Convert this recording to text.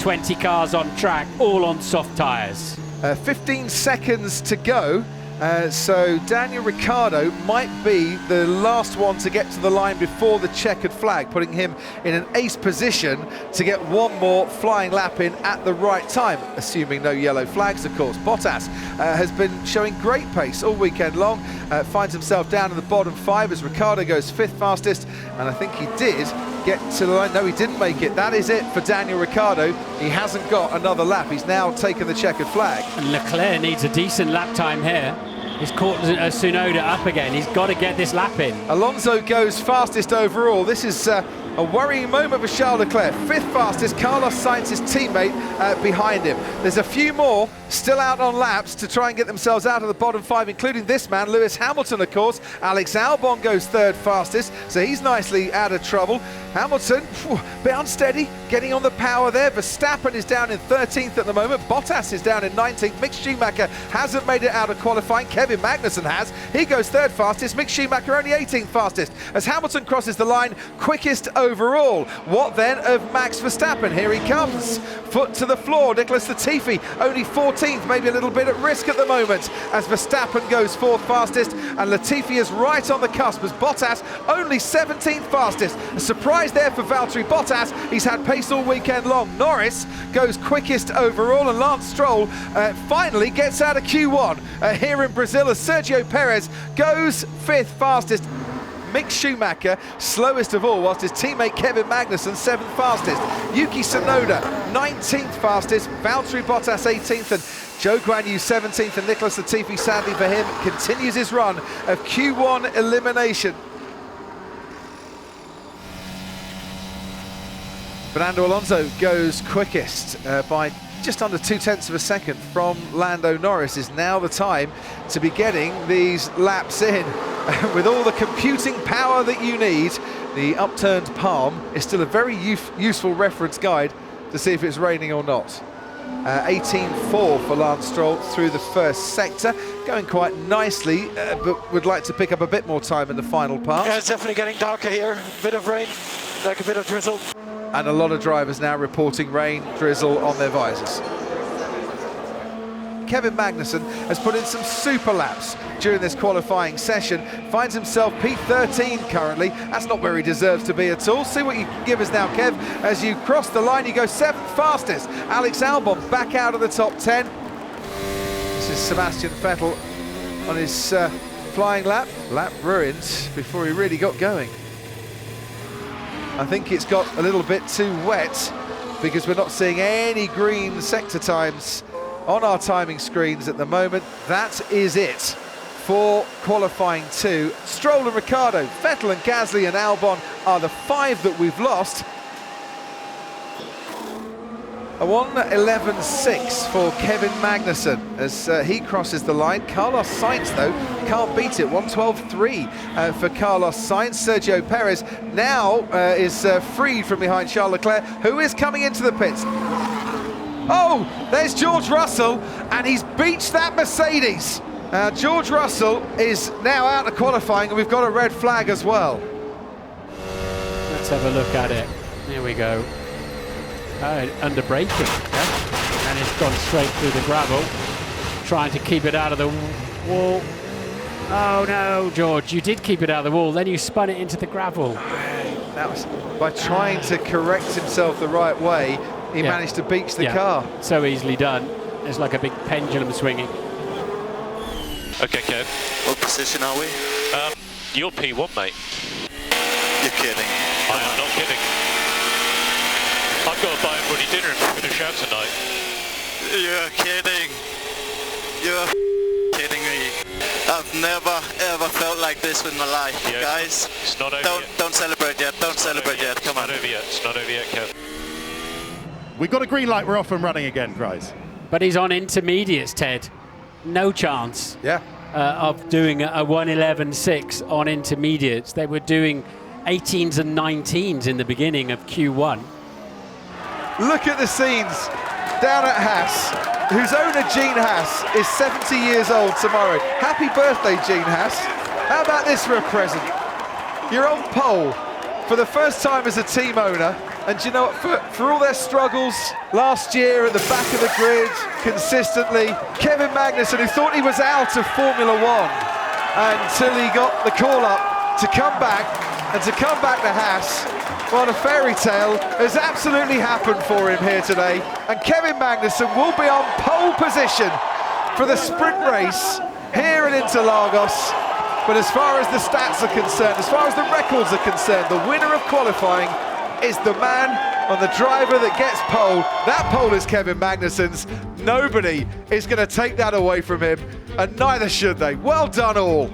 20 cars on track, all on soft tyres. 15 seconds to go. So Daniel Ricciardo might be the last one to get to the line before the checkered flag, putting him in an ace position to get one more flying lap in at the right time, assuming no yellow flags, of course. Bottas has been showing great pace all weekend long, finds himself down in the bottom 5 as Ricciardo goes 5th fastest, and I think he did get to the line. No, he didn't make it. That is it for Daniel Ricciardo. He hasn't got another lap. He's now taken the checkered flag. And Leclerc needs a decent lap time here. He's caught Tsunoda up again. He's got to get this lap in. Alonso goes fastest overall. This is a worrying moment for Charles Leclerc. 5th fastest, Carlos Sainz's teammate behind him. There's a few more still out on laps to try and get themselves out of the bottom 5, including this man, Lewis Hamilton, of course. Alex Albon goes 3rd fastest, so he's nicely out of trouble. Hamilton, a bit unsteady, getting on the power there. Verstappen is down in 13th at the moment. Bottas is down in 19th. Mick Schumacher hasn't made it out of qualifying. Kevin Magnussen has. He goes 3rd fastest. Mick Schumacher only 18th fastest. As Hamilton crosses the line, quickest overall. What then of Max Verstappen? Here he comes. Foot to the floor. Nicholas Latifi only 14th, maybe a little bit at risk at the moment, as Verstappen goes 4th fastest, and Latifi is right on the cusp as Bottas only 17th fastest. A surprise there for Valtteri Bottas. He's had pace all weekend long. Norris goes quickest overall, and Lance Stroll finally gets out of Q1 here in Brazil as Sergio Perez goes 5th fastest. Mick Schumacher slowest of all, whilst his teammate Kevin Magnussen 7th fastest. Yuki Tsunoda 19th fastest, Valtteri Bottas 18th, and Zhou Guanyu 17th, and Nicholas Latifi, sadly for him, continues his run of Q1 elimination. Fernando Alonso goes quickest by just under 0.2 of a second from Lando Norris. Is now the time to be getting these laps in. With all the computing power that you need, the upturned palm is still a very useful reference guide to see if it's raining or not. 18.4 for Lance Stroll through the first sector, going quite nicely, but would like to pick up a bit more time in the final part. Yeah, it's definitely getting darker here. A bit of rain, like a bit of drizzle. And a lot of drivers now reporting rain, drizzle on their visors. Kevin Magnussen has put in some super laps during this qualifying session, finds himself P13 currently. That's not where he deserves to be at all. See what you can give us now, Kev. As you cross the line, you go 7th fastest. Alex Albon back out of the top 10. This is Sebastian Vettel on his flying lap. Lap ruined before he really got going. I think it's got a little bit too wet because we're not seeing any green sector times on our timing screens at the moment. That is it for qualifying 2. Stroll and Ricciardo, Vettel and Gasly and Albon are the 5 that we've lost. A 1:11.6 for Kevin Magnussen as he crosses the line. Carlos Sainz, though, can't beat it. 1:12.3 for Carlos Sainz. Sergio Perez now is freed from behind Charles Leclerc, who is coming into the pits. Oh, there's George Russell, and he's beached that Mercedes. George Russell is now out of qualifying, and we've got a red flag as well. Let's have a look at it. Here we go. Under braking, yeah? And it's gone straight through the gravel, trying to keep it out of the wall. Oh no, George, you did keep it out of the wall, then you spun it into the gravel. That was by trying to correct himself the right way, he managed to beach the car. So easily done. It's like a big pendulum swinging. Okay, Kev. What position are we? You're P1, mate. You're kidding. I am not kidding. I've got to buy everybody dinner if we're going to shout tonight. You're kidding. You're kidding me. I've never ever felt like this in my life, guys. It's not over yet. Don't celebrate yet. Don't celebrate yet. Come on. It's not over yet. It's not over yet, Kev. We've got a green light. We're off and running again, guys. But he's on intermediates, Ted. No chance of doing a 1:11.6 on intermediates. They were doing 18s and 19s in the beginning of Q1. Look at the scenes down at Haas, whose owner, Gene Haas, is 70 years old tomorrow. Happy birthday, Gene Haas. How about this for a present? You're on pole for the first time as a team owner. And do you know what, for all their struggles last year at the back of the grid, consistently, Kevin Magnussen, who thought he was out of Formula One until he got the call up to come back, and to come back to Haas, well, a fairy tale has absolutely happened for him here today. And Kevin Magnussen will be on pole position for the sprint race here in Interlagos. But as far as the stats are concerned, as far as the records are concerned, the winner of qualifying is the man on the driver that gets pole. That pole is Kevin Magnussen's. Nobody is going to take that away from him, and neither should they. Well done all.